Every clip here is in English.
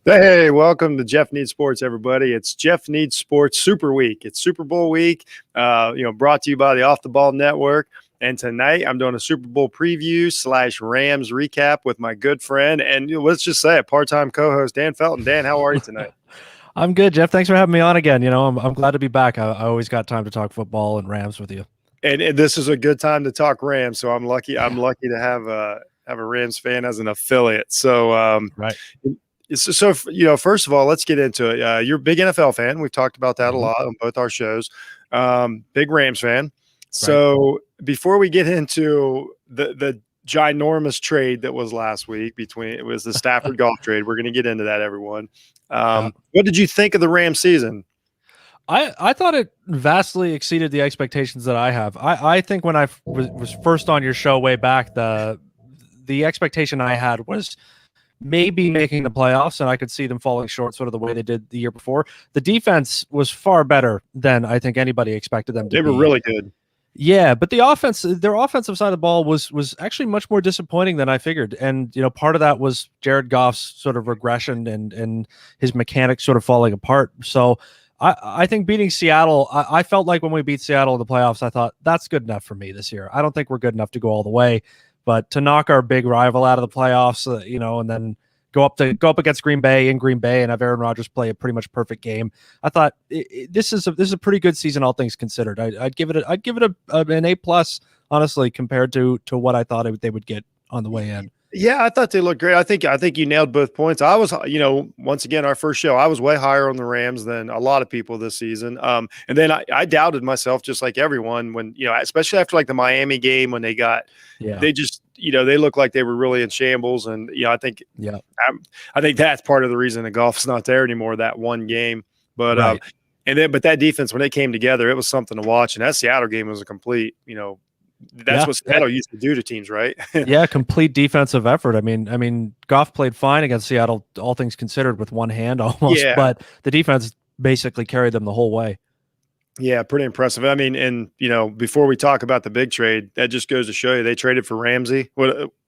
Hey, welcome to Jeff Needs Sports, everybody. It's Jeff Needs Sports Super Week. It's Super Bowl week, brought to you by the Off the Ball Network. And tonight I'm doing a Super Bowl preview / Rams recap with my good friend and let's just say it, part-time co-host Dan Felton. Dan, how are you tonight? I'm good, Jeff. Thanks for having me on again. I'm glad to be back. I always got time to talk football and Rams with you. And this is a good time to talk Rams, so I'm lucky. I'm lucky to have a Rams fan as an affiliate. So, right. So, first of all, let's get into it. You're a big NFL fan. We've talked about that a lot on both our shows. Big Rams fan. So before we get into the ginormous trade that was last week it was the Stafford Goff trade. We're going to get into that, everyone. What did you think of the Rams season? I thought it vastly exceeded the expectations that I have. I think when I was first on your show way back, the expectation I had was maybe making the playoffs, and I could see them falling short sort of the way they did the year before. The defense was far better than I think anybody expected them to be. They were really good. Yeah, but the offense, their offensive side of the ball was actually much more disappointing than I figured. And, part of that was Jared Goff's sort of regression and his mechanics sort of falling apart. So I think beating Seattle, I felt like when we beat Seattle in the playoffs, I thought that's good enough for me this year. I don't think we're good enough to go all the way. But to knock our big rival out of the playoffs, and then go up against Green Bay in Green Bay and have Aaron Rodgers play a pretty much perfect game, I thought this is a pretty good season, all things considered. I'd give it an A+, honestly, compared to what I thought they would get on the way in. Yeah, I thought they looked great. I think you nailed both points. I was, once again, our first show, I was way higher on the Rams than a lot of people this season. And then I doubted myself just like everyone when, especially after like the Miami game when they just, they looked like they were really in shambles. And, I think that's part of the reason that Goff's not there anymore, that one game. But, but that defense, when they came together, it was something to watch. And that Seattle game was a complete, that's what Seattle used to do to teams, right? Yeah, complete defensive effort. I mean, Goff played fine against Seattle, all things considered, with one hand almost, but the defense basically carried them the whole way. Yeah, pretty impressive. I mean, and before we talk about the big trade, that just goes to show you they traded for Ramsey.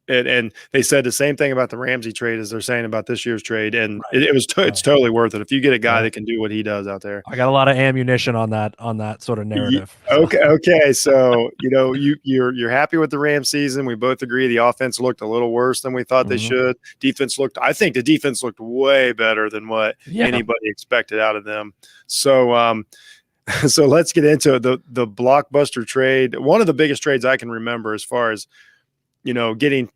And they said the same thing about the Ramsey trade as they're saying about this year's trade, and it's totally worth it if you get a guy that can do what he does out there. I got a lot of ammunition on that sort of narrative. Okay. So you're happy with the Rams season. We both agree the offense looked a little worse than we thought they should. I think the defense looked way better than what anybody expected out of them. So so let's get into the blockbuster trade. One of the biggest trades I can remember as far as getting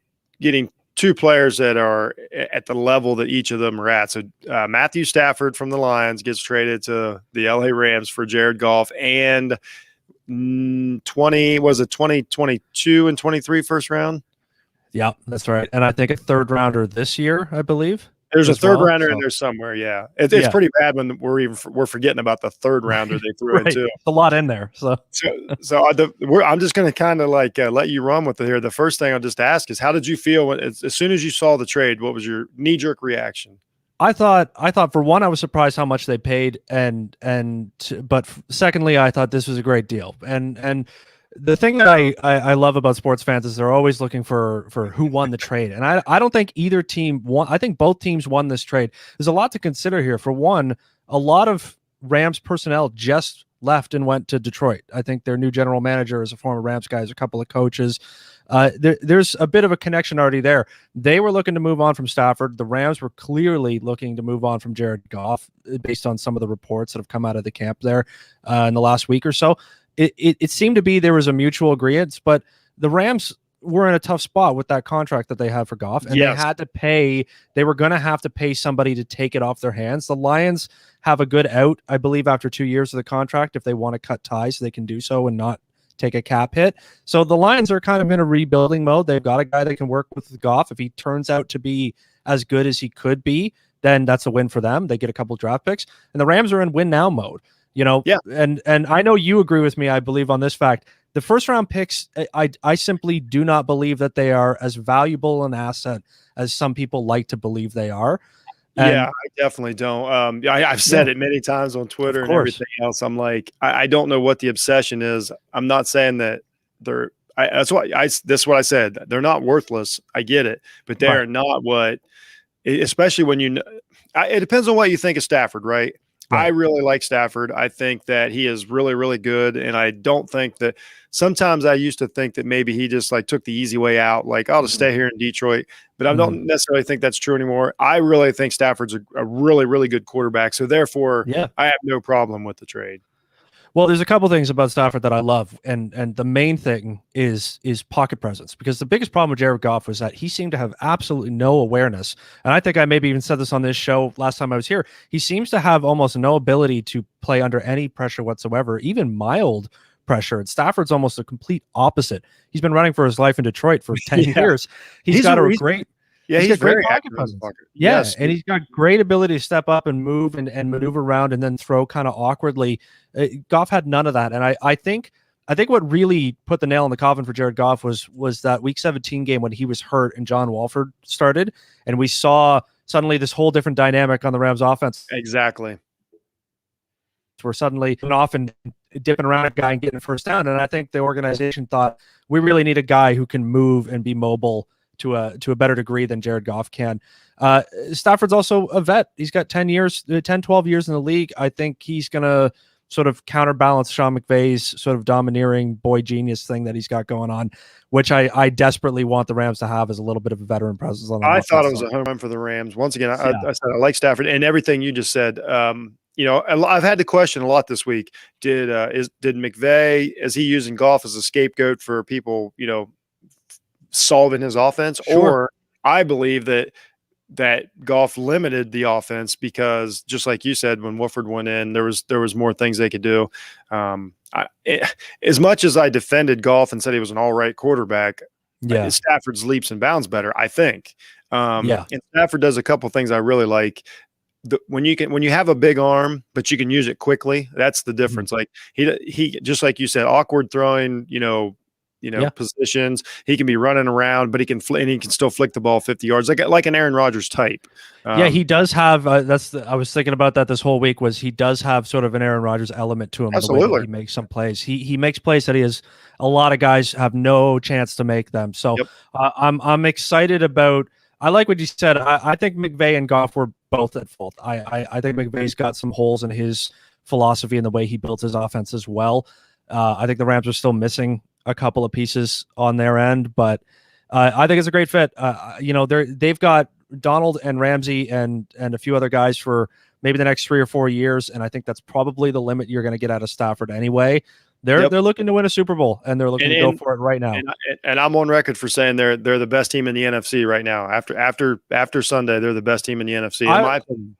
two players that are at the level that each of them are at. So Matthew Stafford from the Lions gets traded to the LA Rams for Jared Goff and 2022 and 23 first round. Yeah, that's right. And I think a third rounder this year, I believe. There's a third rounder in there somewhere. Yeah, it's pretty bad when we're forgetting about the third rounder they threw in too. A lot in there. So I'm just going to kind of like let you run with it here. The first thing I'll just ask is, how did you feel as soon as you saw the trade? What was your knee-jerk reaction? I thought for one, I was surprised how much they paid, but secondly, I thought this was a great deal. And the thing that I love about sports fans is they're always looking for who won the trade. And I don't think either team won. I think both teams won this trade. There's a lot to consider here. For one, a lot of Rams personnel just left and went to Detroit. I think their new general manager is a former Rams guy, a couple of coaches. There's a bit of a connection already there. They were looking to move on from Stafford. The Rams were clearly looking to move on from Jared Goff based on some of the reports that have come out of the camp there in the last week or so. It seemed to be there was a mutual agreement, but the Rams were in a tough spot with that contract that they had for Goff, and they had to pay. They were going to have to pay somebody to take it off their hands. The Lions have a good out, I believe, after 2 years of the contract if they want to cut ties, so they can do so and not take a cap hit. So the Lions are kind of in a rebuilding mode. They've got a guy that can work with Goff. If he turns out to be as good as he could be, then that's a win for them. They get a couple draft picks, and the Rams are in win now mode. And I know you agree with me, I believe, on this fact. The first round picks, I simply do not believe that they are as valuable an asset as some people like to believe they are. I definitely don't. I've said it many times on Twitter and everything else. I'm like, I don't know what the obsession is. I'm not saying that that's what I said. They're not worthless. I get it, but they are not what especially when it depends on what you think of Stafford, right? Right. I really like Stafford. I think that he is really, really good. And I don't think that sometimes I used to think that maybe he just like took the easy way out. Like, I'll just stay here in Detroit, but I don't necessarily think that's true anymore. I really think Stafford's a really, really good quarterback. So therefore I have no problem with the trade. Well, there's a couple things about Stafford that I love, and the main thing is pocket presence, because the biggest problem with Jared Goff was that he seemed to have absolutely no awareness. And I think I maybe even said this on this show last time I was here. He seems to have almost no ability to play under any pressure whatsoever, even mild pressure. And Stafford's almost a complete opposite. He's been running for his life in Detroit for 10 years. He's got a great Yeah, he's got very great pocket presence. Yes, and he's got great ability to step up and move and maneuver around and then throw kind of awkwardly. Goff had none of that, and I think what really put the nail in the coffin for Jared Goff was that Week 17 game when he was hurt and John Wolford started, and we saw suddenly this whole different dynamic on the Rams offense. Exactly. We're suddenly off and dipping around a guy and getting a first down, and I think the organization thought we really need a guy who can move and be mobile to a better degree than Jared Goff can. Stafford's also a vet. He's got 12 years in the league. I think he's going to sort of counterbalance Sean McVay's sort of domineering boy genius thing that he's got going on, which I desperately want the Rams to have as a little bit of a veteran presence on the offense. I thought it was a home run for the Rams. Once again, I said I like Stafford and everything you just said. I've had the question a lot this week. Did McVay, is he using Goff as a scapegoat for people, solving his offense? Sure. Or I believe that Goff limited the offense because, just like you said, when Wolford went in, there was more things they could do. As much as I defended Goff and said he was an all right quarterback, Stafford's leaps and bounds better, I think. And Stafford does a couple things I really like. When you have a big arm, but you can use it quickly, that's the difference. Like he just like you said, awkward throwing, positions. He can be running around, but he can still flick the ball 50 yards, like an Aaron Rodgers type. He does have. I was thinking about that this whole week. Was he does have sort of an Aaron Rodgers element to him? Absolutely, the way that he makes some plays. He makes plays that a lot of guys have no chance to make them. So I'm excited about. I like what you said. I think McVay and Goff were both at fault. I think McVay's got some holes in his philosophy and the way he built his offense as well. I think the Rams are still missing a couple of pieces on their end, but I think it's a great fit. They've got Donald and Ramsey and a few other guys for maybe the next 3 or 4 years, and I think that's probably the limit you're going to get out of Stafford anyway. They're looking to win a Super Bowl, and they're looking to go for it right now. And I'm on record for saying they're the best team in the NFC right now. After Sunday, they're the best team in the NFC. In my opinion.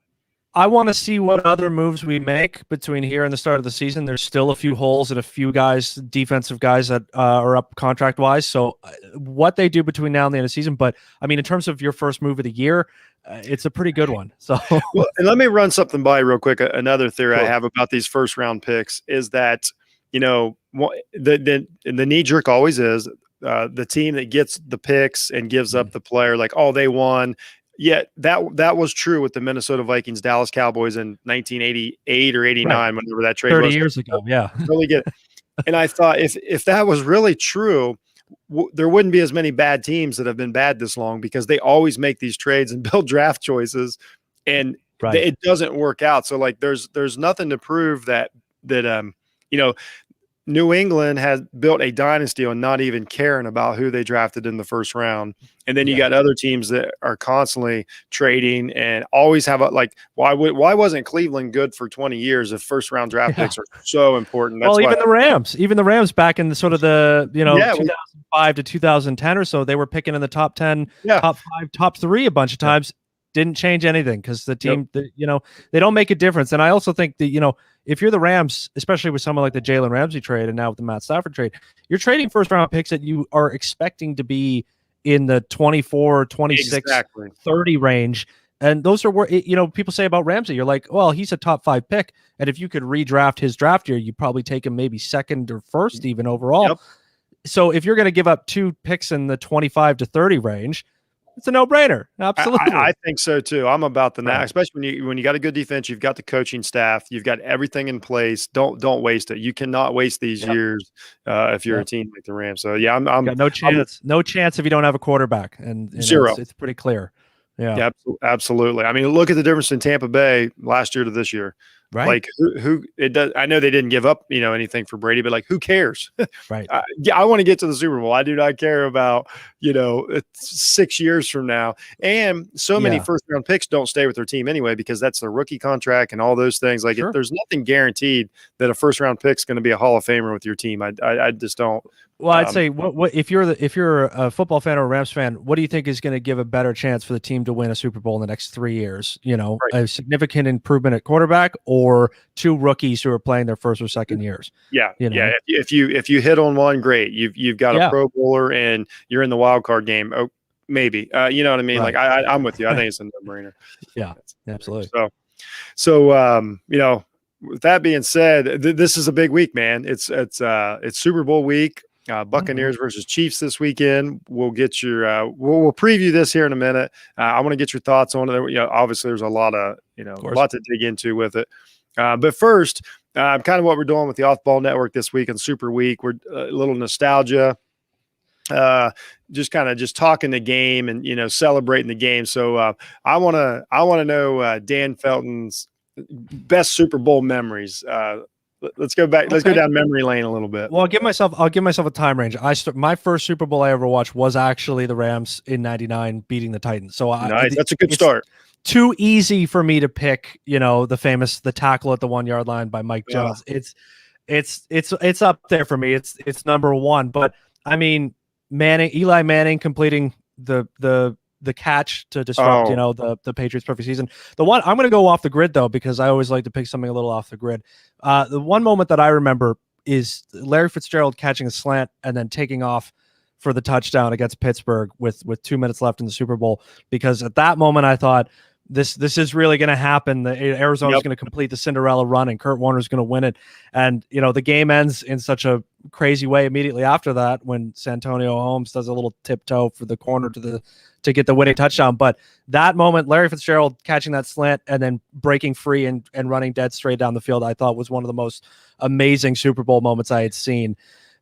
I want to see what other moves we make between here and the start of the season. There's still a few holes and a few defensive guys that are up contract-wise. So what they do between now and the end of the season. But, I mean, in terms of your first move of the year, it's a pretty good one. So, well, and let me run something by real quick. Another theory I have about these first-round picks is that, the knee-jerk always is the team that gets the picks and gives up the player, like, oh, they won. Yet that was true with the Minnesota Vikings, Dallas Cowboys in 1988 or 89, whenever that trade 30 was. years ago, yeah. Really good. And I thought if that was really true, there wouldn't be as many bad teams that have been bad this long, because they always make these trades and build draft choices, and it doesn't work out. So like there's nothing to prove that New England has built a dynasty on not even caring about who they drafted in the first round. And then you got other teams that are constantly trading and always have why wasn't Cleveland good for 20 years if first round draft picks are so important? That's even the Rams back in the sort of the 2005 to 2010 or so, they were picking in the top 10, top 5, top 3 a bunch of times. Didn't change anything because the team, they don't make a difference. And I also think that, if you're the Rams, especially with someone like the Jalen Ramsey trade and now with the Matt Stafford trade, you're trading first round picks that you are expecting to be in the 24, 26, 30 range. And those are where, people say about Ramsey, you're like, well, he's a top 5 pick. And if you could redraft his draft year, you probably take him maybe second or first even overall. Yep. So if you're going to give up 2 picks in the 25 to 30 range, it's a no-brainer. Absolutely. I think so too. I'm about the now, especially when you got a good defense, you've got the coaching staff, you've got everything in place. Don't waste it. You cannot waste these years if you're a team like the Rams. So I'm got no chance. No chance if you don't have a quarterback. And zero. It's pretty clear. Yeah. Absolutely. I mean, look at the difference in Tampa Bay last year to this year. Right. Like who it does. I know they didn't give up, anything for Brady, but like, who cares? Right. I want to get to the Super Bowl. I do not care about, 6 years from now. And so many first round picks don't stay with their team anyway, because that's their rookie contract and all those things. Like there's nothing guaranteed that a first round pick is going to be a Hall of Famer with your team. I just don't. Well, I'd say what if you're a football fan or a Rams fan, what do you think is going to give a better chance for the team to win a Super Bowl in the next 3 years? A significant improvement at quarterback, or two rookies who are playing their first or second years. Yeah, yeah. If you hit on one, great. You've got a Pro Bowler and you're in the wild card game. Oh, maybe. You know what I mean? Right. Like I'm with you. I think it's a no-brainer. Yeah, absolutely. So with that being said, this is a big week, man. It's Super Bowl week. Buccaneers versus Chiefs this weekend. We'll get your we'll preview this here in a minute. I want to get your thoughts on it. Obviously there's a lot of lot to dig into with it. But first, kind of what we're doing with the Off Ball Network this week and Super Week. We're a little nostalgia. Just talking the game and celebrating the game. So I want to know Dan Felton's best Super Bowl memories. Let's go back. Let's go down memory lane a little bit. Well, I'll give myself a time range. My first Super Bowl I ever watched was actually the Rams in '99 beating the Titans. So nice. That's a good start. Too easy for me to pick, the tackle at the 1 yard line by Mike Jones. It's up there for me. It's number one. But I mean, Eli Manning completing the catch to disrupt, the Patriots' perfect season. The one I'm going to go off the grid though, because I always like to pick something a little off the grid. The one moment that I remember is Larry Fitzgerald catching a slant and then taking off for the touchdown against Pittsburgh with 2 minutes left in the Super Bowl. Because at that moment I thought, this is really going to happen. Arizona's going to complete the Cinderella run and Kurt Warner's going to win it. And, the game ends in such a crazy way immediately after that when Santonio Holmes does a little tiptoe for the corner to get the winning touchdown. But that moment, Larry Fitzgerald catching that slant and then breaking free and running dead straight down the field, I thought was one of the most amazing Super Bowl moments I had seen.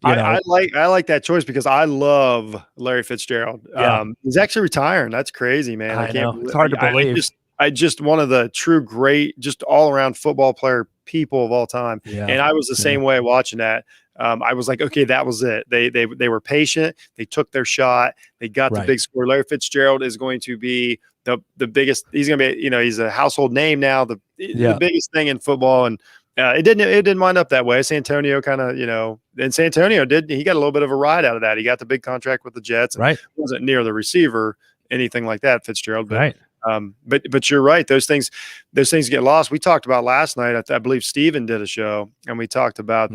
I like that choice because I love Larry Fitzgerald. Yeah. He's actually retiring. That's crazy, man. I know. It's hard to believe. I just one of the true great, just all around football player people of all time. Yeah. And I was the same way watching that. I was like, okay, that was it. They were patient. They took their shot. They got the big score. Larry Fitzgerald is going to be the biggest. He's going to be, he's a household name now. The biggest thing in football. And it didn't wind up that way. Santonio kind of, and Santonio he got a little bit of a ride out of that. He got the big contract with the Jets. Right. Wasn't near the receiver, anything like that, Fitzgerald. But, right. But you're right. Those things get lost. We talked about last night. I believe Steven did a show, and we talked about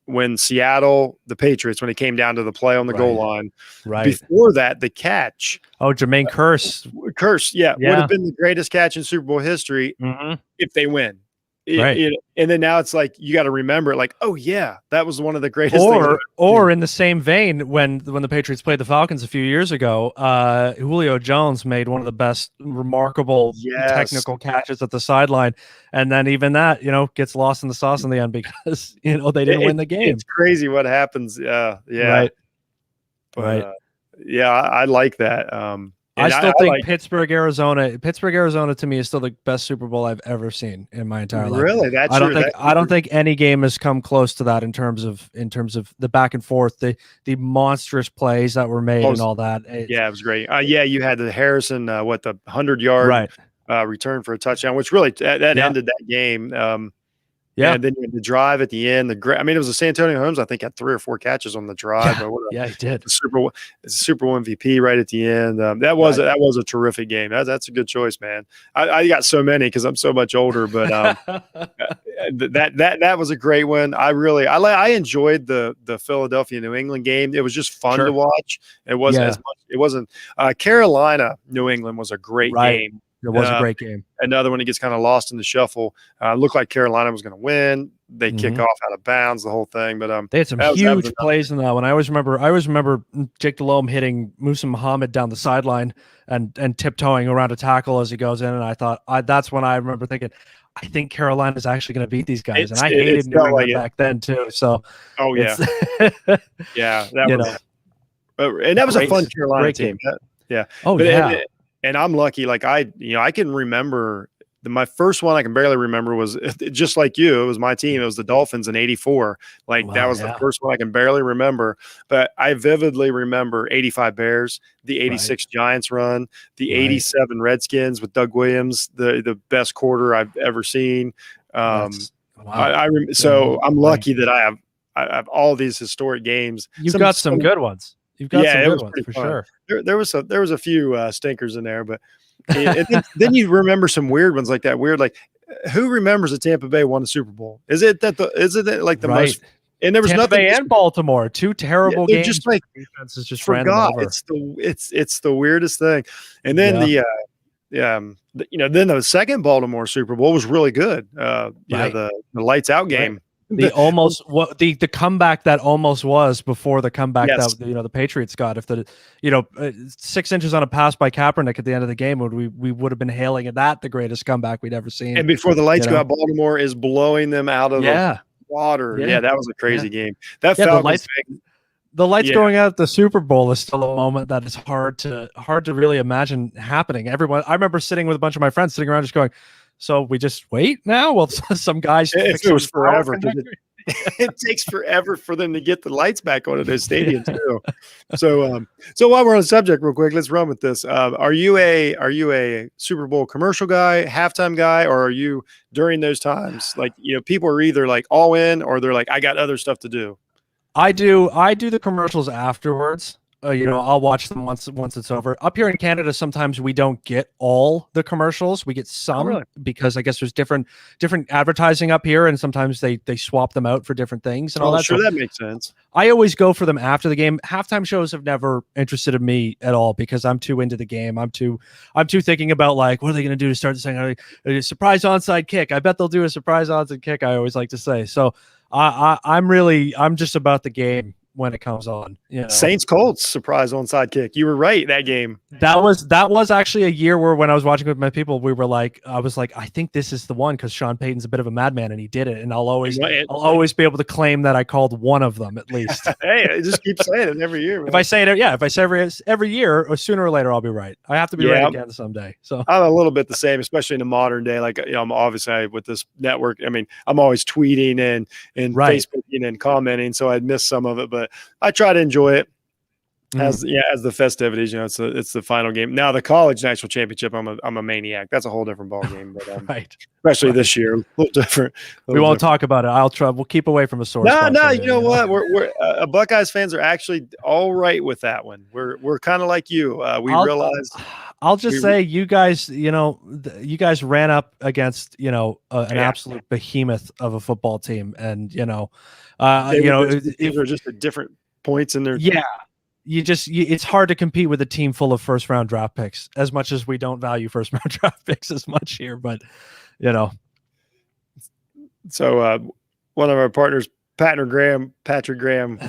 when Seattle, the Patriots, when it came down to the play on the goal line. Right. Before that, the catch. Oh, Jermaine Kearse. Would have been the greatest catch in Super Bowl history if they win. Right. And then now it's like you got to remember, like, oh yeah, that was one of the greatest things. Or in the same vein, when the Patriots played the Falcons a few years ago, Julio Jones made one of the best remarkable technical catches at the sideline, and then even that gets lost in the sauce in the end because they didn't win the game. It's crazy what happens. Right. But, I like that. I still think Pittsburgh, Arizona to me is still the best Super Bowl I've ever seen in my entire life. Really? I don't think any game has come close to that in terms of the back and forth, the monstrous plays that were made and all that. It was great. You had the Harrison, the 100-yard return for a touchdown, which really that ended that game. And then you had the drive at the end. It was a Santonio Holmes, I think, had 3 or 4 catches on the drive. He did. Super Bowl MVP right at the end. That was a terrific game. That's a good choice, man. I got so many because I'm so much older, but that was a great one. I enjoyed the Philadelphia New England game. It was just fun to watch. It wasn't as much. It wasn't Carolina New England was a great game. It was a great game. Another one that gets kind of lost in the shuffle. Looked like Carolina was going to win. They kick off out of bounds, the whole thing. But they had some huge plays in that one. I always remember Jake Delhomme hitting Musa Muhammad down the sideline and tiptoeing around a tackle as he goes in. And I thought that's when I remember thinking, I think Carolina's actually going to beat these guys. And I hated New England back then too. So that was and that was a fun Carolina team. and I'm lucky. Like I can remember my first one I can barely remember was just like you. It was my team. It was the Dolphins in '84. Like that was the first one I can barely remember. But I vividly remember '85 Bears, the '86 Giants run, the '87 Redskins with Doug Williams, the best quarter I've ever seen. So I'm lucky that I have all these historic games. You've got some good ones. You've got some good ones for sure. There was a few stinkers in there, but. Then you remember some weird ones like that. Weird, like who remembers that Tampa Bay won the Super Bowl? Is it like the most? And there was Tampa nothing. Bay and Baltimore, two terrible games. Just like defenses just forgot. It's the weirdest thing. And then then the second Baltimore Super Bowl was really good. The lights out game. The comeback that almost was before the comeback that the Patriots got. If 6 inches on a pass by Kaepernick at the end of the game, we would have been hailing that the greatest comeback we'd ever seen. And before the lights go out, Baltimore is blowing them out of the water. Yeah, that was a crazy game. That the lights going out at the Super Bowl is still a moment that is hard to really imagine happening. I remember sitting with a bunch of my friends sitting around just going, so we just wait now? Well, some guys. It was forever. It takes forever for them to get the lights back on at those stadiums too. So while we're on the subject, real quick, let's run with this. Are you a Super Bowl commercial guy, halftime guy, or are you during those times? Like people are either like all in or they're like, I got other stuff to do. I do the commercials afterwards. I'll watch them once it's over. Up here in Canada, sometimes we don't get all the commercials. We get some because I guess there's different advertising up here, and sometimes they swap them out for different things and all that. Sure, that makes sense. I always go for them after the game. Halftime shows have never interested me at all because I'm too into the game. I'm too thinking about like what are they going to do to start the second? A surprise onside kick. I bet they'll do a surprise onside kick. I always like to say. So I'm just about the game when it comes on. Saints Colts surprise onside kick. You were right that game. That was actually a year where when I was watching with my people, I was like, I think this is the one because Sean Payton's a bit of a madman and he did it, and I'll always be able to claim that I called one of them at least. Hey, I just keep saying it every year. Man. If I say every year, or sooner or later I'll be right. I have to be right again someday. So I'm a little bit the same, especially in the modern day. Like I'm obviously with this network. I mean, I'm always tweeting and Facebooking and commenting, so I'd miss some of it, but I try to enjoy it as the festivities. It's the final game. Now the college national championship, I'm a maniac. That's a whole different ball game. But especially this year, a little different. We won't talk about it. We'll keep away from the source. No. You know what? We're Buckeyes fans are actually all right with that one. We're kind of like you. I'll just say you guys, you guys ran up against an absolute behemoth of a football team, and these are just a different points in there. Yeah. It's hard to compete with a team full of first round draft picks, as much as we don't value first round draft picks as much here, but So one of our partners, Patrick Graham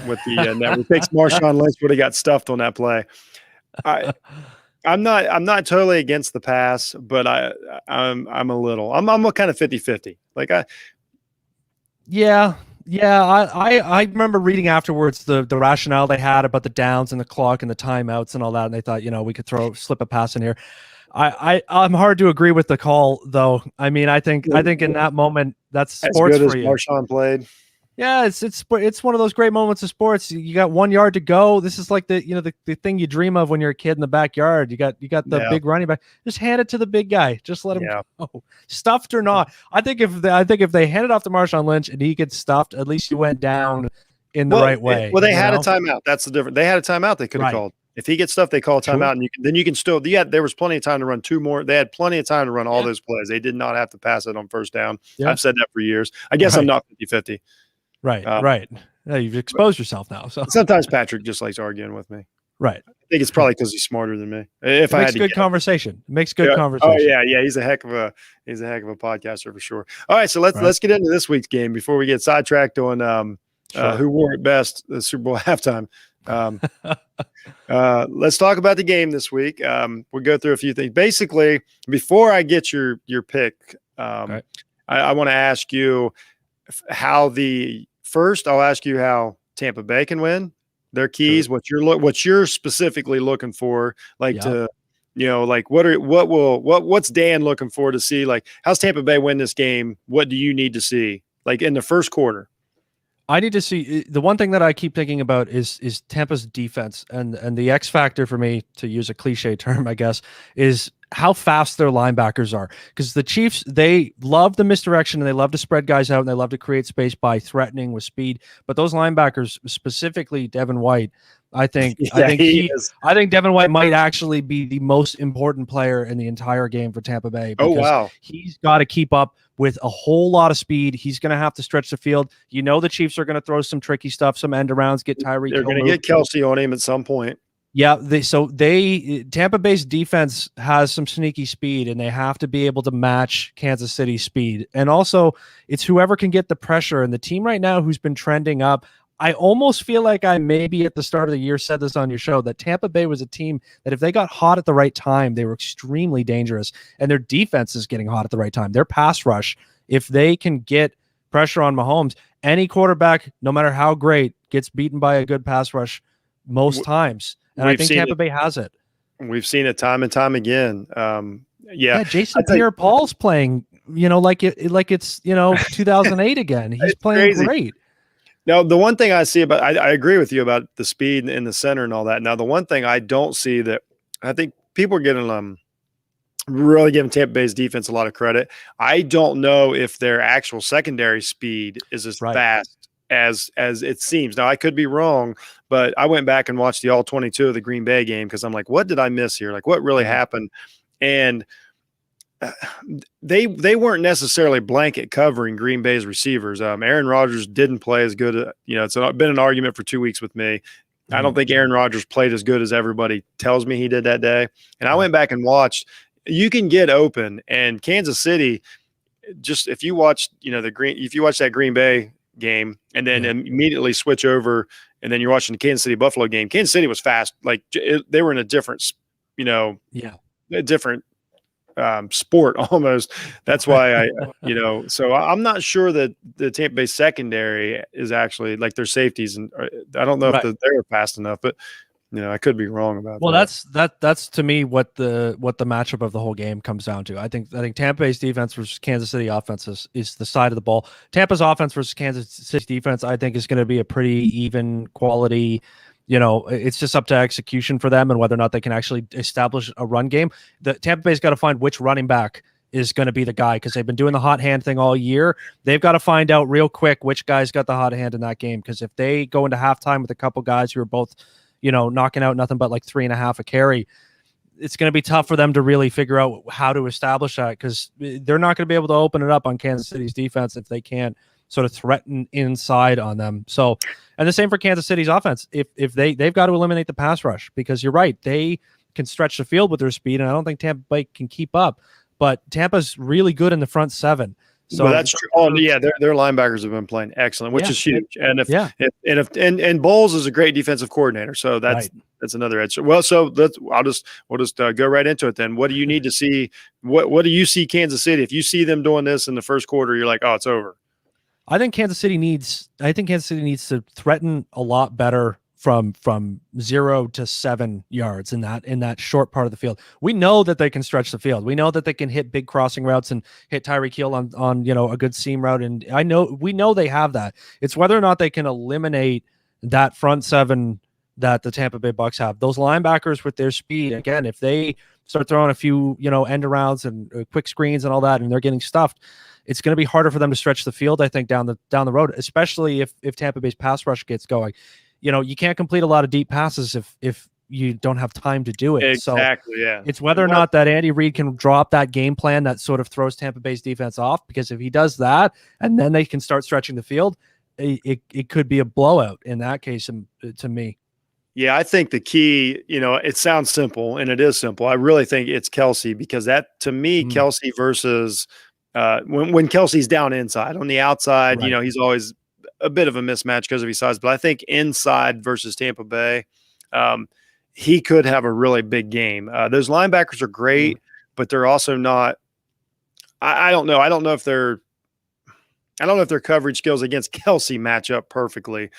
with the network takes Marshawn Lynch, but he got stuffed on that play. I'm not totally against the pass, but I'm a little. I'm kind of 50-50. Like I remember reading afterwards the rationale they had about the downs and the clock and the timeouts and all that, and they thought we could slip a pass in here. I'm hard to agree with the call though. I mean, I think in that moment that's sports good for as you. Marshawn played. Yeah, it's one of those great moments of sports. You got 1 yard to go. This is like the thing you dream of when you're a kid in the backyard. You got the big running back. Just hand it to the big guy. Just let him go. Stuffed or not. I think if they handed off to Marshawn Lynch and he gets stuffed, at least you went down in the right way. Well, they had a timeout. That's the difference. They had a timeout they could have called. If he gets stuffed, they call a timeout, and then you can still. There was plenty of time to run two more. They had plenty of time to run all those plays. They did not have to pass it on first down. Yeah. I've said that for years. I guess I'm not 50-50. Right. Yeah, you've exposed yourself now. So sometimes Patrick just likes arguing with me. Right. I think it's probably because he's smarter than me. It makes good conversation. It makes good conversation. Oh yeah. He's a heck of a podcaster for sure. All right, so let's get into this week's game before we get sidetracked on who wore it best, the Super Bowl halftime. Let's talk about the game this week. We'll go through a few things. Basically, before I get your pick, I want to ask you I'll ask you how Tampa Bay can win, their keys, what you're specifically looking for, to Like what's Dan looking for to see? Like, how's Tampa Bay win this game? What do you need to see, like, in the first quarter? I need to see. The one thing that I keep thinking about is Tampa's defense, and the X factor for me, to use a cliche term, I guess, is how fast their linebackers are. Because the Chiefs, they love the misdirection and they love to spread guys out and they love to create space by threatening with speed. But those linebackers, specifically Devin White, I think I think Devin White might actually be the most important player in the entire game for Tampa Bay, because he's got to keep up with a whole lot of speed. He's going to have to stretch the field. The Chiefs are going to throw some tricky stuff, some end arounds, get Tyreek. They're going to get Kelsey on him at some point. Yeah, Tampa Bay's defense has some sneaky speed, and they have to be able to match Kansas City's speed. And also, it's whoever can get the pressure. And the team right now who's been trending up, I almost feel like I maybe at the start of the year said this on your show, that Tampa Bay was a team that if they got hot at the right time, they were extremely dangerous. And their defense is getting hot at the right time. Their pass rush, if they can get pressure on Mahomes, any quarterback, no matter how great, gets beaten by a good pass rush most times. And I think Tampa Bay has it. We've seen it time and time again. Jason Pierre-Paul's playing, like it's 2008 again. He's playing crazy. Great. Now, the one thing I see about, I agree with you about the speed in the center and all that. Now, the one thing I don't see that I think people are getting really giving Tampa Bay's defense a lot of credit. I don't know if their actual secondary speed is as fast as it seems. Now, I could be wrong, but I went back and watched the all 22 of the Green Bay game because I'm like, what did I miss here? Like, what really happened? And they weren't necessarily blanket covering Green Bay's receivers. Aaron Rodgers didn't play as good. It's been an argument for 2 weeks with me. I don't think Aaron Rodgers played as good as everybody tells me he did that day. And I went back and watched. You can get open, and Kansas City, just if you watch, if you watch that Green Bay game and then immediately switch over, and then you're watching the Kansas City Buffalo game, Kansas City was fast. Like they were in a different, a different sport almost. That's why so I'm not sure that the Tampa Bay secondary is actually, like, their safeties, and I don't know if they're fast enough, but I could be wrong about that. Well, that's to me what the matchup of the whole game comes down to. I think Tampa Bay's defense versus Kansas City offense is the side of the ball. Tampa's offense versus Kansas City defense, I think, is going to be a pretty even quality. It's just up to execution for them and whether or not they can actually establish a run game. The Tampa Bay's got to find which running back is going to be the guy, because they've been doing the hot hand thing all year. They've got to find out real quick which guy's got the hot hand in that game, because if they go into halftime with a couple guys who are both knocking out nothing but like 3.5 a carry, it's going to be tough for them to really figure out how to establish that, because they're not going to be able to open it up on Kansas City's defense if they can't sort of threaten inside on them. So, and the same for Kansas City's offense. If they've got to eliminate the pass rush, because you're right, they can stretch the field with their speed, and I don't think Tampa Bay can keep up. But Tampa's really good in the front seven. So that's true. Oh yeah, their linebackers have been playing excellent, which is huge. And if Bowles is a great defensive coordinator, so that's another edge. Well, so we'll just go right into it then. What do you need to see? What do you see Kansas City? If you see them doing this in the first quarter, you're like, oh, it's over. I think Kansas City needs to threaten a lot better from 0 to 7 yards in that short part of the field. We know that they can stretch the field. We know that they can hit big crossing routes and hit Tyreek Hill on a good seam route. And we know they have that. It's whether or not they can eliminate that front seven that the Tampa Bay Bucks have. Those linebackers with their speed, again, if they start throwing a few end arounds and quick screens and all that, and they're getting stuffed, it's going to be harder for them to stretch the field, I think, down the road, especially if Tampa Bay's pass rush gets going. You can't complete a lot of deep passes if you don't have time to do it. Exactly, so it's whether or not that Andy Reid can draw up that game plan that sort of throws Tampa Bay's defense off, because if he does that and then they can start stretching the field, it could be a blowout in that case, to me. Yeah, I think the key, it sounds simple, and it is simple. I really think it's Kelsey, because that, to me, Kelsey versus when Kelsey's down inside. On the outside, he's always a bit of a mismatch because of his size. But I think inside versus Tampa Bay, he could have a really big game. Those linebackers are great, but they're also not – I don't know. I don't know if they're I don't know if their coverage skills against Kelsey match up perfectly.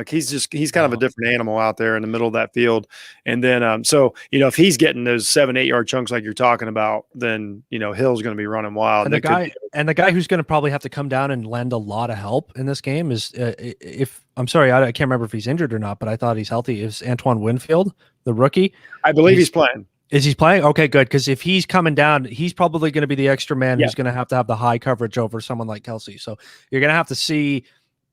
He's kind of a different animal out there in the middle of that field. And then, so, if he's getting those 7-8 yard chunks like you're talking about, then, Hill's going to be running wild. And the guy who's going to probably have to come down and lend a lot of help in this game is, if I'm sorry, I can't remember if he's injured or not, but I thought he's healthy, is Antoine Winfield, the rookie. I believe he's playing. Is he playing? Okay, good. Because if he's coming down, he's probably going to be the extra man who's going to have the high coverage over someone like Kelsey. So you're going to have to see,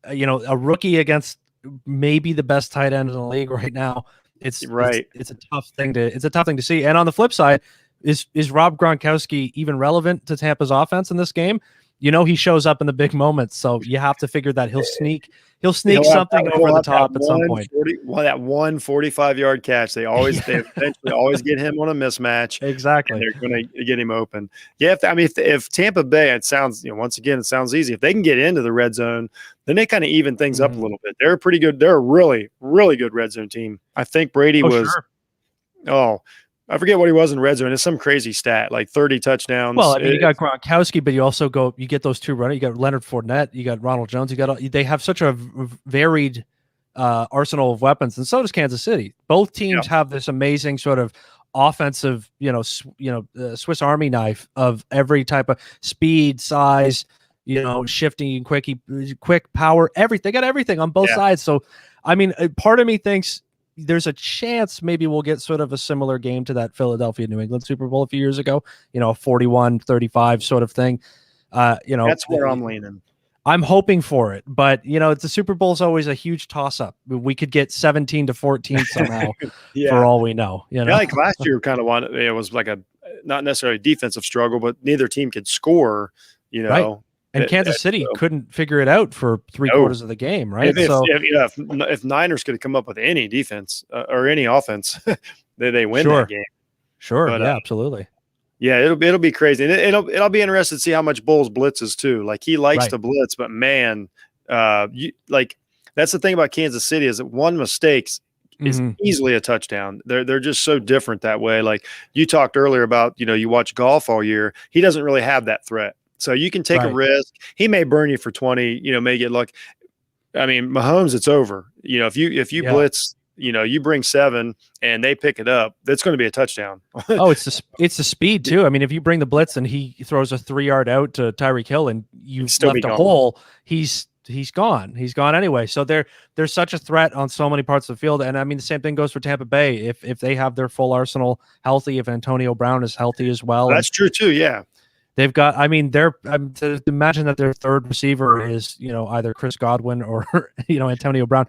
a rookie against maybe the best tight end in the league right now. It's right. It's a tough thing to see. And on the flip side, is Rob Gronkowski even relevant to Tampa's offense in this game? He shows up in the big moments, so you have to figure that he'll sneak something over the top at some point. That 45-yard catch, they eventually always get him on a mismatch. Exactly. They're going to get him open. Yeah, if Tampa Bay, it sounds, once again, it sounds easy. If they can get into the red zone, then they kind of even things up a little bit. They're pretty good. They're a really, really good red zone team. I think Brady I forget what he was in red zone. It's some crazy stat, like 30 touchdowns. Well, I mean, you got Gronkowski, but you get those two runners. You got Leonard Fournette, you got Ronald Jones. They have such a varied arsenal of weapons, and so does Kansas City. Both teams have this amazing sort of offensive, Swiss Army knife of every type of speed, size, shifting, quick power, everything. They got everything on both sides. So, I mean, part of me thinks there's a chance maybe we'll get sort of a similar game to that Philadelphia New England Super Bowl a few years ago, a 41-35 sort of thing. That's where I'm leaning. I'm hoping for it, but the Super Bowl is always a huge toss up. We could get 17-14 somehow for all we know. Like last year, kind of it was like not necessarily a defensive struggle, but neither team could score, Right. And Kansas City couldn't figure it out for three-quarters of the game, right? If Niners could come up with any defense or any offense, they win that game. Sure, but, absolutely. Yeah, it'll be crazy, and it'll be interesting to see how much Bowles blitzes too. Like he likes to blitz, but man, that's the thing about Kansas City is that one mistake is easily a touchdown. They're just so different that way. Like you talked earlier about, you watch Goff all year. He doesn't really have that threat. So you can take a risk. He may burn you for 20, may get lucky. I mean, Mahomes, it's over. If you blitz, you bring 7 and they pick it up, that's going to be a touchdown. It's the speed too. I mean, if you bring the blitz and he throws a 3-yard out to Tyreek Hill and you've left a hole, he's gone. He's gone anyway. So there's such a threat on so many parts of the field. And I mean, the same thing goes for Tampa Bay. If they have their full arsenal healthy, if Antonio Brown is healthy as well. That's true too. Yeah. They've got, I mean, to imagine that their third receiver is, either Chris Godwin or, Antonio Brown.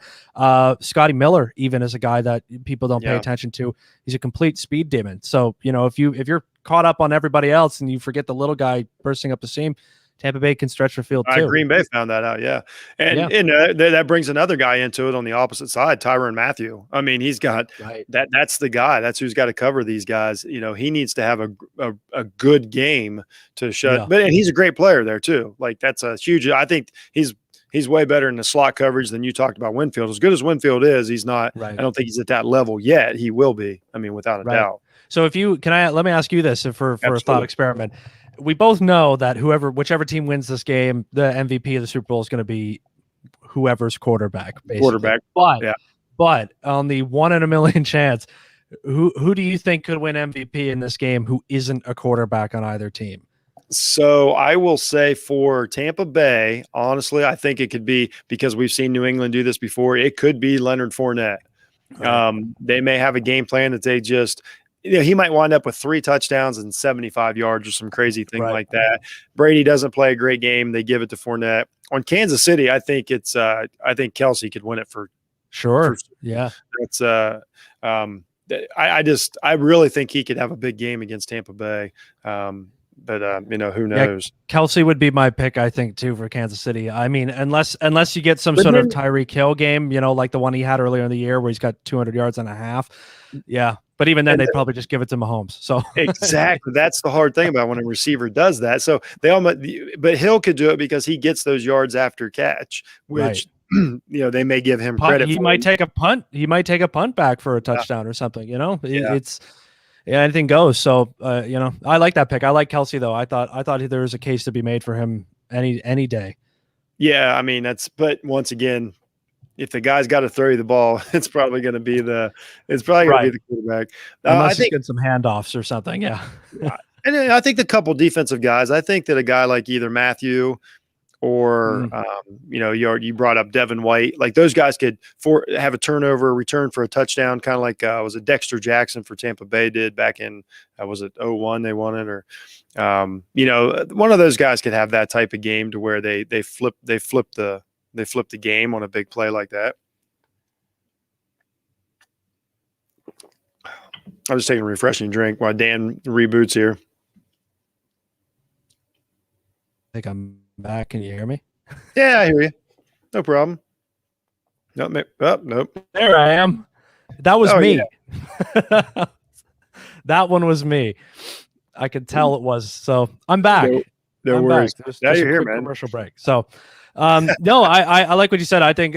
Scotty Miller even is a guy that people don't pay attention to. He's a complete speed demon. So, if you're caught up on everybody else and you forget the little guy bursting up the seam, Tampa Bay can stretch the field too. Green Bay found that out, and that brings another guy into it on the opposite side, Tyrann Mathieu. I mean, he's got that. That's the guy. That's who's got to cover these guys. He needs to have a good game to shut. But and he's a great player there too. Like that's a huge. I think he's way better in the slot coverage than you talked about Winfield. As good as Winfield is, he's not. I don't think he's at that level yet. He will be. I mean, without a doubt. So let me ask you this for a thought experiment. We both know that whichever team wins this game, the MVP of the Super Bowl is going to be whoever's quarterback. Basically. But on the 1 in a million chance, who do you think could win MVP in this game who isn't a quarterback on either team? So I will say for Tampa Bay, honestly, I think it could be, because we've seen New England do this before, it could be Leonard Fournette. They may have a game plan that they just – he might wind up with 3 touchdowns and 75 yards or some crazy thing like that. Brady doesn't play a great game. They give it to Fournette. On Kansas City, I think I think Kelsey could win it for sure. Yeah. It's I really think he could have a big game against Tampa Bay. But who knows? Kelsey would be my pick, I think, too, for Kansas City. I mean, unless you get some sort of Tyreek Hill game, like the one he had earlier in the year where he's got 200 yards and a half. Yeah. But even then, they'd probably just give it to Mahomes. So exactly, that's the hard thing about when a receiver does that. So but Hill could do it because he gets those yards after catch, which they may give him credit. He might take a punt. He might take a punt back for a touchdown or something. It's anything goes. So I like that pick. I like Kelsey though. I thought there was a case to be made for him any day. Yeah, I mean but once again, if the guy's got to throw you the ball, it's probably going to be the quarterback. Unless I he's think getting some handoffs or something. Yeah. and then I think the couple defensive guys. I think that a guy like either Matthew or you brought up Devin White, like those guys could have a turnover, return for a touchdown, kind of like was it Dexter Jackson for Tampa Bay did back in was it 01 they won it, or one of those guys could have that type of game to where they flip the game on a big play like that. I'm just taking a refreshing drink while Dan reboots here. I think I'm back. Can you hear me? Yeah, I hear you. No problem. Nope. There I am. That was me. Yeah. That one was me. I could tell it was. So I'm back. No worries. Now you're here, man. Commercial break. So, no, I like what you said. I think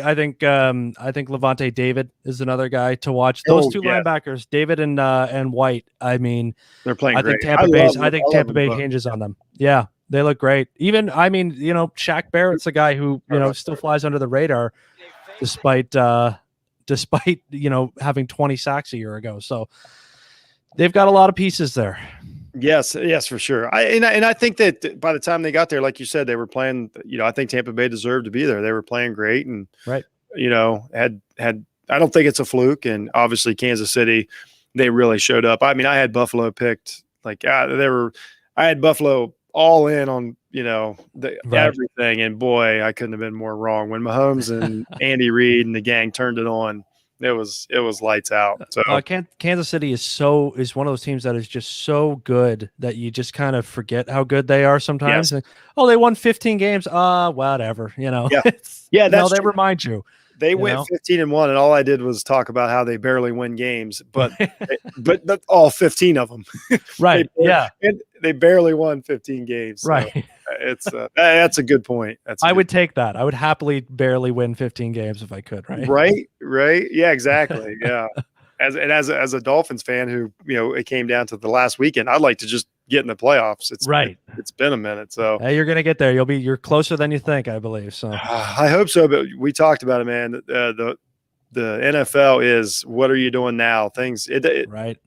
Levante David is another guy to watch. Those two linebackers, David and White. I mean, they're playing. I think Tampa Bay hinges on them. Yeah, they look great. Even Shaq Barrett's a guy who still flies under the radar, despite having 20 sacks a year ago. So they've got a lot of pieces there. Yes, for sure. I think that by the time they got there, like you said, they were playing. I think Tampa Bay deserved to be there. They were playing great, and right. Had. I don't think it's a fluke, and obviously Kansas City, they really showed up. I mean, I had Buffalo picked. I had Buffalo all in on everything, and boy, I couldn't have been more wrong. When Mahomes and Andy Reid and the gang turned it on, it was lights out. So Kansas City is one of those teams that is just so good that you just kind of forget how good they are sometimes. Yes. They won 15 games. Whatever, Yeah, they remind you. They went 15-1, and all I did was talk about how they barely win games, but but all 15 of them, right? They barely won 15 games, so right? It's that's a good point. I would take that. I would happily barely win 15 games if I could. Right. Yeah, exactly. Yeah. As a Dolphins fan who it came down to the last weekend, I'd like to just get in the playoffs. It's been a minute, so you're gonna get there. You're closer than you think, I believe. So I hope so. But we talked about it, man. The NFL is what are you doing now? Things right.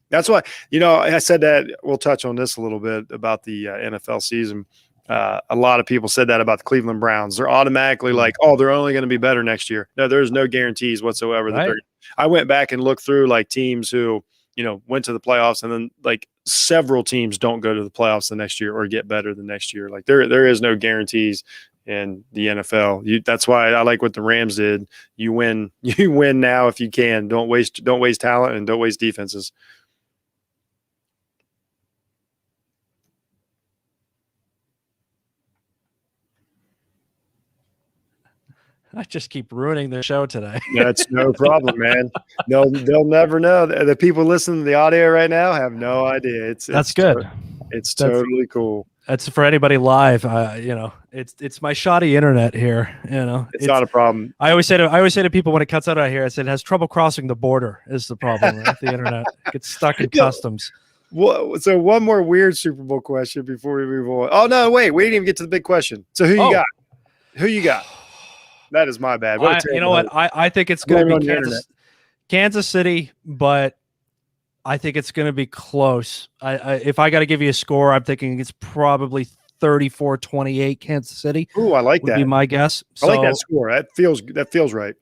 That's why I said that. We'll touch on this a little bit about the NFL season. A lot of people said that about the Cleveland Browns. They're automatically like, they're only going to be better next year. No, there's no guarantees whatsoever. Right. I went back and looked through like teams who, went to the playoffs, and then like several teams don't go to the playoffs the next year or get better the next year. Like there is no guarantees in the NFL. That's why I like what the Rams did. You win now if you can. Don't waste talent, and don't waste defenses. I just keep ruining the show today. That's no problem, man. No, they'll never know. The people listening to the audio right now have no idea. That's good. It's totally cool. That's for anybody live. It's my shoddy internet here. It's not a problem. I always say to people when it cuts out here, I said it has trouble crossing the border is the problem. Right? The internet gets stuck in customs. So one more weird Super Bowl question before we move on. Oh no, wait, we didn't even get to the big question. So who you got? Who you got? That is my bad. You know what? I think it's going to be Kansas City, but I think it's going to be close. If I got to give you a score, I'm thinking it's probably 34-28 Kansas City. Ooh, I like that. Would be my guess. I like that score. That feels right.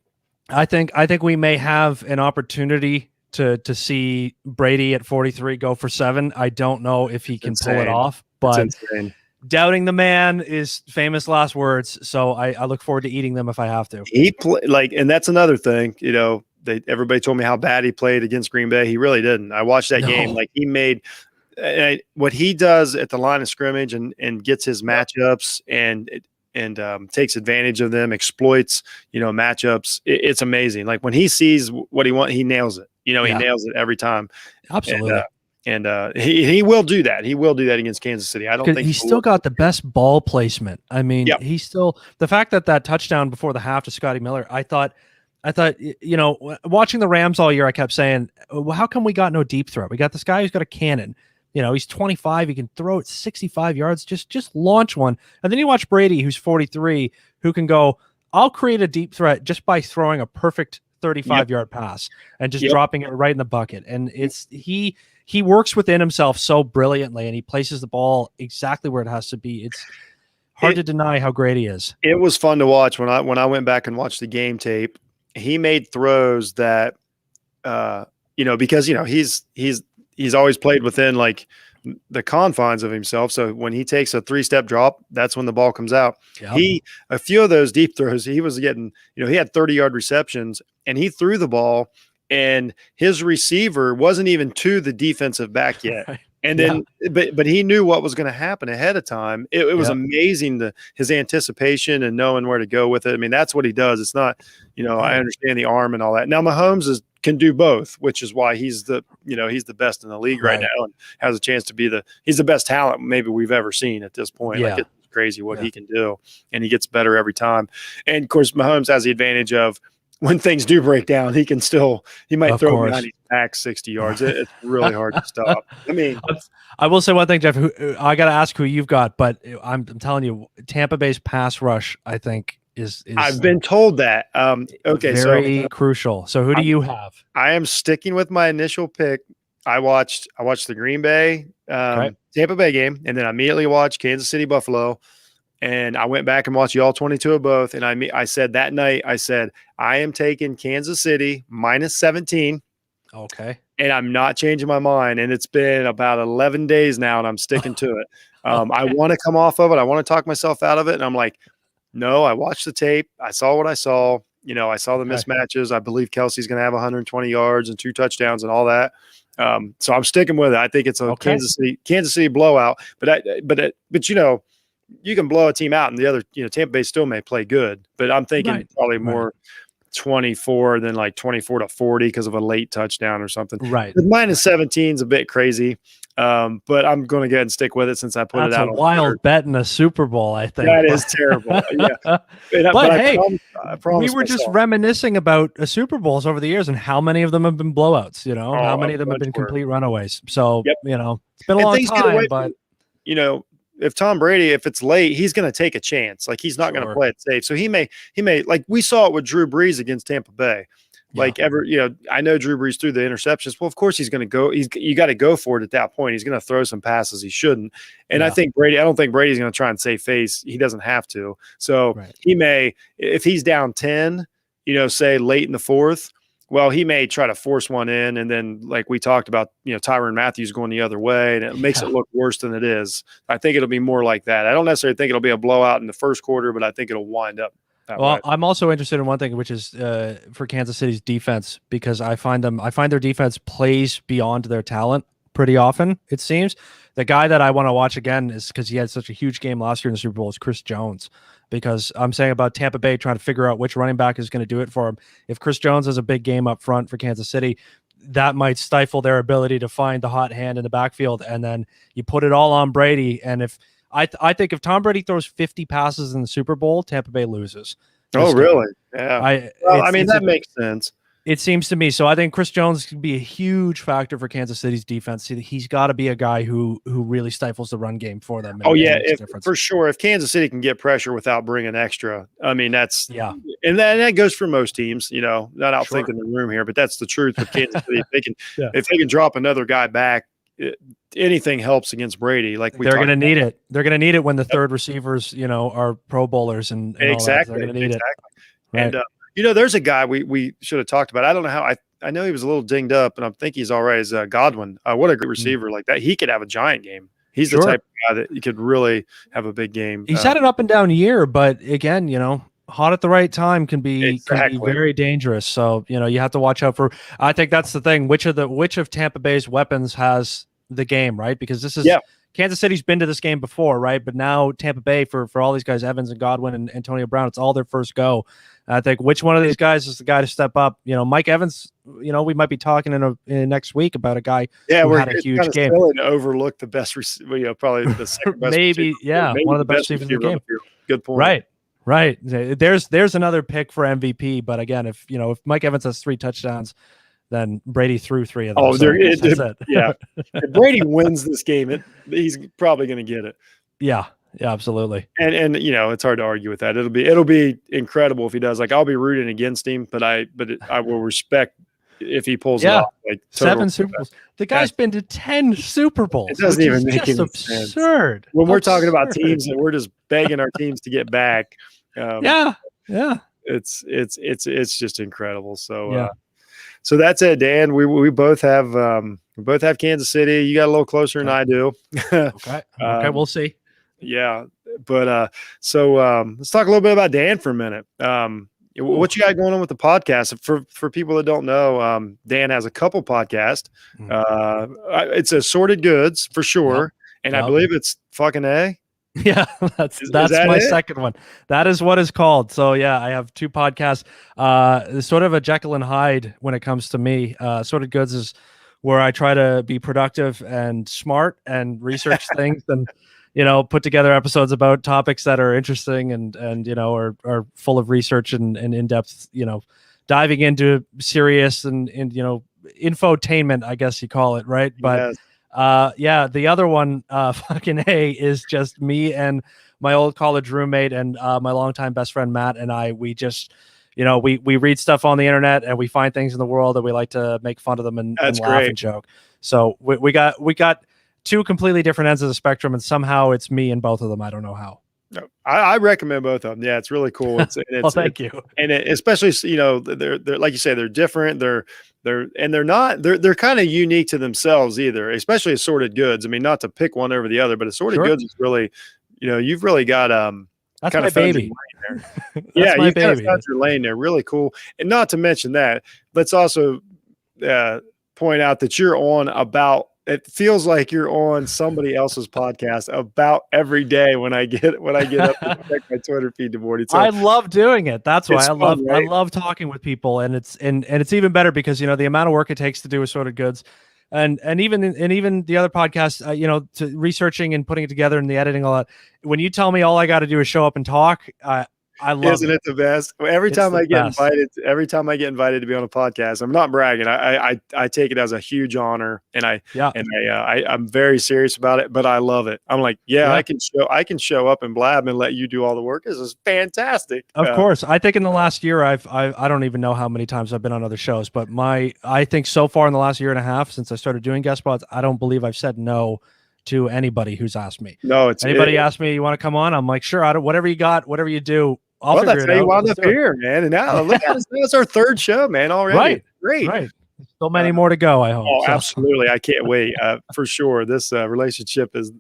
I think we may have an opportunity to see Brady at 43 go for 7. I don't know if he can pull it off, but doubting the man is famous last words. So I look forward to eating them if I have to. And that's another thing, everybody told me how bad he played against Green Bay. He really didn't. I watched that game. Like he made what he does at the line of scrimmage and gets his matchups and takes advantage of them, exploits, matchups. It's amazing. Like when he sees what he wants, he nails it. He nails it every time. Absolutely. And he will do that. He will do that against Kansas City. I don't think he's still got the best ball placement. I mean, he's still the fact that touchdown before the half to Scotty Miller. I thought, watching the Rams all year, I kept saying, well, how come we got no deep threat? We got this guy who's got a cannon. He's 25. He can throw it 65 yards. Just launch one. And then you watch Brady, who's 43, who can go, I'll create a deep threat just by throwing a perfect 35-yard pass and just dropping it right in the bucket. And he works within himself so brilliantly, and he places the ball exactly where it has to be. It's hard to deny how great he is. It was fun to watch when I went back and watched the game tape. He made throws that, because he's always played within like the confines of himself. So when he takes a 3-step drop, that's when the ball comes out. Yep. A few of those deep throws, he was getting, he had 30-yard receptions, and he threw the ball, and his receiver wasn't even to the defensive back yet. Right. And then, but he knew what was going to happen ahead of time. It was amazing, his anticipation and knowing where to go with it. I mean, that's what he does. It's not, I understand the arm and all that. Now Mahomes can do both, which is why he's the best in the league right now, and has a chance to he's the best talent maybe we've ever seen at this point. Yeah. Like, it's crazy what he can do, and he gets better every time. And of course, Mahomes has the advantage of, when things do break down, he might throw behind his back 60 yards. It's really hard to stop. I mean, I will say one thing, Jeff. I got to ask who you've got, but I'm telling you, Tampa Bay's pass rush, I think, is I've been told that. Very crucial. So who do you have? I am sticking with my initial pick. I watched the Green Bay Tampa Bay game, and then I immediately watched Kansas City Buffalo. And I went back and watched all 22 of both. And I said that night, I am taking Kansas City -17. Okay. And I'm not changing my mind. And it's been about 11 days now, and I'm sticking to it. I want to come off of it. I want to talk myself out of it. And I'm like, no, I watched the tape. I saw what I saw. I saw the mismatches. I believe Kelsey's going to have 120 yards and 2 touchdowns and all that. So I'm sticking with it. I think it's a Kansas City blowout. But you can blow a team out, and the other, Tampa Bay still may play good, but I'm thinking probably more 24 than like 24-40 because of a late touchdown or something. Right. The -17 is a bit crazy, but I'm going to go ahead and stick with it since I put it out. That's a wild bet in a Super Bowl, I think. That is terrible. Yeah. But hey, I promise we were just reminiscing about Super Bowls over the years, and how many of them have been blowouts, how many of them have been complete runaways. So, it's been a long time, but if Tom Brady, if it's late, he's going to take a chance. Like, he's not going to play it safe. So he may, like we saw it with Drew Brees against Tampa Bay. Like, I know Drew Brees threw the interceptions. Well, of course he's going to go. You got to go for it at that point. He's going to throw some passes he shouldn't. And I don't think Brady's going to try and save face. He doesn't have to. So he may, if he's down 10, say late in the fourth, well, he may try to force one in, and then, like we talked about, Tyrann Mathieu going the other way, and it makes it look worse than it is. I think it'll be more like that. I don't necessarily think it'll be a blowout in the first quarter, but I think it'll wind up that way. I'm also interested in one thing, which is for Kansas City's defense, because I find their defense plays beyond their talent pretty often, it seems. The guy that I want to watch again is, because he had such a huge game last year in the Super Bowl, is Chris Jones. Because I'm saying about Tampa Bay trying to figure out which running back is going to do it for him. If Chris Jones has a big game up front for Kansas City, that might stifle their ability to find the hot hand in the backfield. And then you put it all on Brady. And if I think if Tom Brady throws 50 passes in the Super Bowl, Tampa Bay loses. Oh, really? Yeah. That makes sense. It seems to me. So I think Chris Jones can be a huge factor for Kansas City's defense. He's got to be a guy who really stifles the run game for them. For sure. If Kansas City can get pressure without bringing extra, I mean, that's and that goes for most teams. Not out thinking the room here, but that's the truth with Kansas City. If they can drop another guy back, anything helps against Brady. Like they're going to need it. They're going to need it when the third receivers, are Pro Bowlers and exactly. They're going to need it. Right. And there's a guy we should have talked about. I don't know how. I know he was a little dinged up, and I think he's all right. Is Godwin? What a great receiver like that. He could have a giant game. He's the type of guy that he could really have a big game. He's had an up and down year, but again, hot at the right time can be very dangerous. So you have to watch out for. I think that's the thing. Which of Tampa Bay's weapons has the game, right? Because this is Kansas City's been to this game before, right? But now Tampa Bay for all these guys, Evans and Godwin and Antonio Brown, it's all their first go. I think which one of these guys is the guy to step up? Mike Evans. We might be talking in next week about a guy who had a huge game. To overlook the best receiver, probably the second best. maybe one of the best receivers in the game. Good point. Right. There's another pick for MVP, but again, if Mike Evans has 3 touchdowns, then Brady threw 3 of them. Oh, so that's it. Yeah. If Brady wins this game, he's probably going to get it. Yeah, absolutely. And it's hard to argue with that. It'll be incredible if he does. Like, I'll be rooting against him, but I will respect if he pulls it off. Like 7 Super Bowls. The guy's been to 10 Super Bowls. It doesn't even make any absurd. Sense. When we're talking about teams and we're just begging our teams to get back. It's just incredible. So so that's it, Dan. We both have Kansas City. You got a little closer than I do. Okay, we'll see. Yeah, but so let's talk a little bit about Dan for a minute. What you got going on with the podcast? For people that don't know, Dan has a couple podcasts. It's Assorted Goods for sure, and I believe it's fucking A. Yeah, that's my second one. That is what it's called. So yeah, I have 2 podcasts. Sort of a Jekyll and Hyde when it comes to me. Assorted Goods is where I try to be productive and smart and research things and put together episodes about topics that are interesting and are full of research and in-depth, diving into serious and infotainment, I guess you call it, right? But the other one, fucking A, is just me and my old college roommate and my longtime best friend Matt and I. We just we read stuff on the internet and we find things in the world and we like to make fun of them and laugh and joke. So we got 2 completely different ends of the spectrum, and somehow it's me in both of them. I don't know how. No, I recommend both of them. Yeah, it's really cool. Well, thank you. And especially, they're like you say, they're different. They're kind of unique to themselves either, especially Assorted Goods. I mean, not to pick one over the other, but Assorted Goods is really, you've really got that's kind my of baby. Yeah, you kind of found your lane there. Really cool. And not to mention that, let's also point out that you're on about. It feels like you're on somebody else's podcast about every day when I get up and check my Twitter feed in the morning. So I love doing it. That's why I love talking with people, and it's even better because the amount of work it takes to do Assorted Goods, and even the other podcasts, to researching and putting it together and the editing, all that. When you tell me all I got to do is show up and talk, I love Isn't it the best? Every time I get invited to be on a podcast, I'm not bragging. I take it as a huge honor, and I'm very serious about it. But I love it. I'm like, I can show up and blab and let you do all the work. This is fantastic. Of course, I think in the last year, I don't even know how many times I've been on other shows, but I think so far in the last year and a half since I started doing guest spots, I don't believe I've said no to anybody who's asked me. No, anybody asked me, you want to come on? I'm like, sure. Whatever you got, whatever you do. That's how you wound up here, man. And now look at us. It's our 3rd show, man, already. Right. Great. Still many more to go, I hope. Oh, absolutely. I can't wait. For sure. This relationship is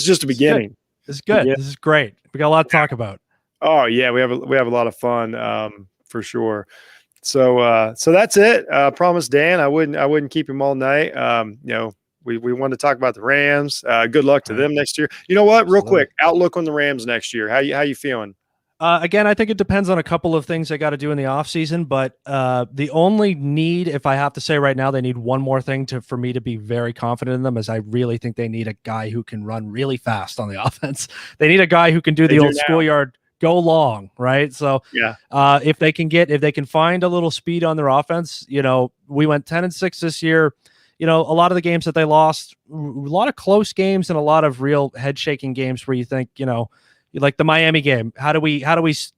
just a beginning. This is good. This is great. We got a lot to talk about. Oh yeah, we have a lot of fun, for sure. So that's it. Promise Dan, I wouldn't keep him all night. We want to talk about the Rams. Good luck to them next year. You know what? Real quick, outlook on the Rams next year. How you feeling? Again, I think it depends on a couple of things they got to do in the offseason, but the only need, if I have to say right now, they need one more thing for me to be very confident in them, is I really think they need a guy who can run really fast on the offense. They need a guy who can do the old schoolyard go long, right? So if they can find a little speed on their offense, we went 10-6 this year. A lot of the games that they lost, a lot of close games and a lot of real head shaking games where you think, like the Miami game. How do we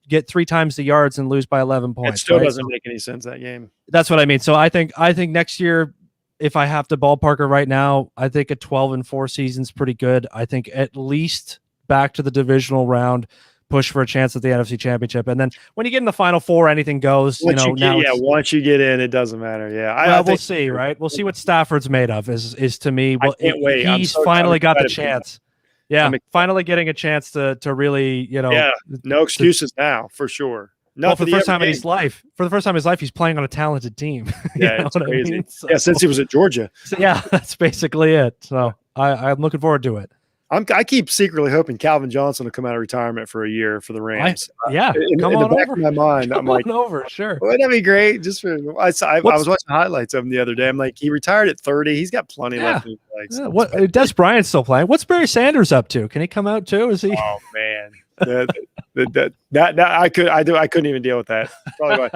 get 3 times the yards and lose by 11 points? It still doesn't make any sense, that game. That's what I mean. So I think next year, if I have to ballpark it right now, I think a 12-4 season's pretty good. I think at least back to the divisional round, push for a chance at the NFC Championship, and then when you get in the Final Four, anything goes. Once you get in, it doesn't matter. Yeah, we'll see, right? We'll see what Stafford's made of. Is to me, I can't wait. He's finally got the chance. Yeah, finally getting a chance to really, no excuses now, for sure. For the first time in his life, he's playing on a talented team. Yeah, it's crazy. I mean? Since he was at Georgia. So, that's basically it. So I'm looking forward to it. I keep secretly hoping Calvin Johnson will come out of retirement for a year for the Rams. In the back of my mind, I'm like, sure. Wouldn't that be great? Just I was watching highlights of him the other day. I'm like, he retired at 30. He's got plenty left in his legs. Des Bryant's still playing. What's Barry Sanders up to? Can he come out too? Is he? Oh man, I couldn't even deal with that. Probably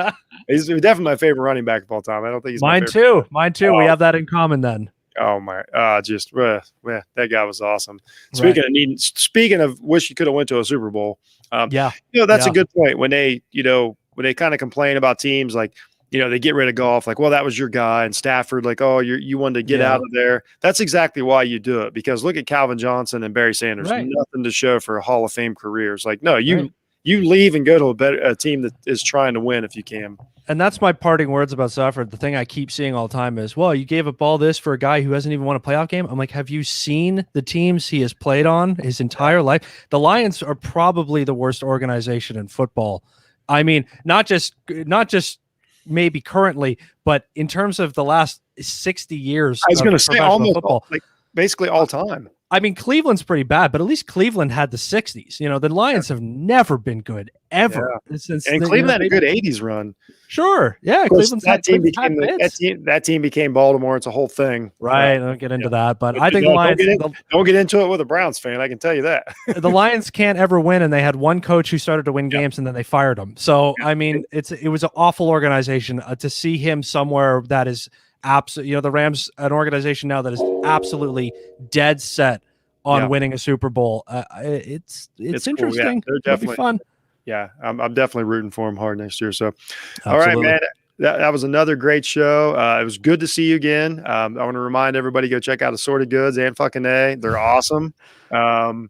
He's definitely my favorite running back of all time. I don't think he's Mine too. Mine too. We have that in common then. Oh my! That guy was awesome. Speaking of, wish you could have went to a Super Bowl. That's a good point. When they kind of complain about teams like, they get rid of Goff, like, well, that was your guy, and Stafford, like, oh, you wanted to get out of there. That's exactly why you do it, because look at Calvin Johnson and Barry Sanders, nothing to show for a Hall of Fame careers. Like, no, you leave and go to a team that is trying to win if you can. And that's my parting words about Stafford. The thing I keep seeing all the time is, well, you gave up all this for a guy who hasn't even won a playoff game. I'm like, have you seen the teams he has played on his entire life? The Lions are probably the worst organization in football. I mean, not just maybe currently, but in terms of the last 60 years. I was going to say almost football, basically all time. I mean, Cleveland's pretty bad, but at least Cleveland had the 60s. The Lions have never been good, ever. And Cleveland had a good 80s run. Sure. Yeah. Cleveland's that team became Baltimore. It's a whole thing. Right. I don't get into that. But I think the Lions don't get into it with a Browns fan. I can tell you that. The Lions can't ever win, and they had one coach who started to win games and then they fired him. So, I mean, it was an awful organization. To see him somewhere that is absolutely, the Rams, an organization now that is absolutely dead set on winning a Super Bowl. It's interesting. Cool. It'll be fun. Yeah, I'm definitely rooting for him hard next year. So, All right, man. That was another great show. It was good to see you again. I want to remind everybody, go check out Assorted Goods and Fucking A. They're awesome. Thank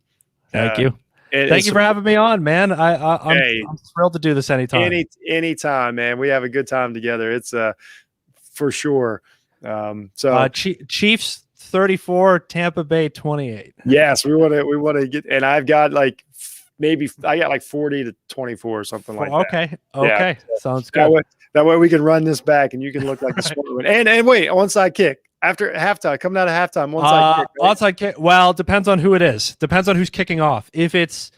you. Thank you for having me on, man. I'm thrilled to do this anytime. Anytime, man. We have a good time together. It's for sure. Chiefs 34, Tampa Bay 28. Yes, we want to get, and I've got like 40 to 24 or something like that. Okay. Sounds good. That way we can run this back and you can look like the smart one. And wait, onside kick after halftime, coming out of halftime, onside kick. Right? Onside kick. Well, depends on who it is. Depends on who's kicking off. If it's,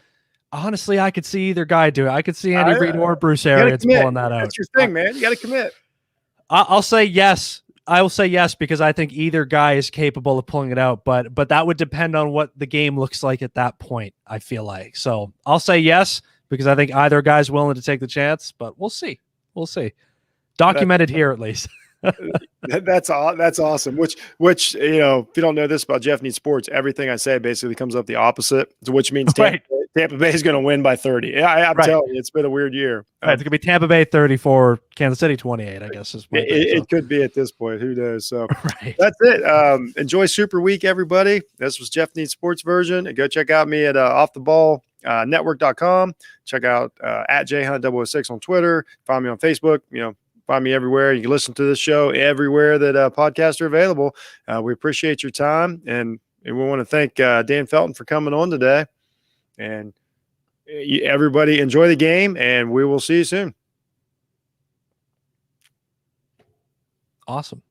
honestly, I could see either guy do it. I could see Andy Reid or Bruce Arians pulling that out. That's your thing, man. You got to commit. I'll say yes. I will say yes, because I think either guy is capable of pulling it out, but that would depend on what the game looks like at that point, I feel like. So I'll say yes, because I think either guy's willing to take the chance, but we'll see. Documented here, at least. That's awesome. Which if you don't know this about Jeff Needs Sports, everything I say basically comes up the opposite, which means Tampa Bay is going to win by 30. I'm telling you, it's been a weird year. It's going to be Tampa Bay 34, Kansas City 28, I guess. It could be at this point. Who knows? So that's it. Enjoy Super Week, everybody. This was Jeff Needs Sports version. And go check out me at offtheballnetwork.com. Check out at jhunt006 on Twitter. Find me on Facebook. Find me everywhere. You can listen to this show everywhere that podcasts are available. We appreciate your time, and we want to thank Dan Felton for coming on today. And everybody enjoy the game, and we will see you soon. Awesome.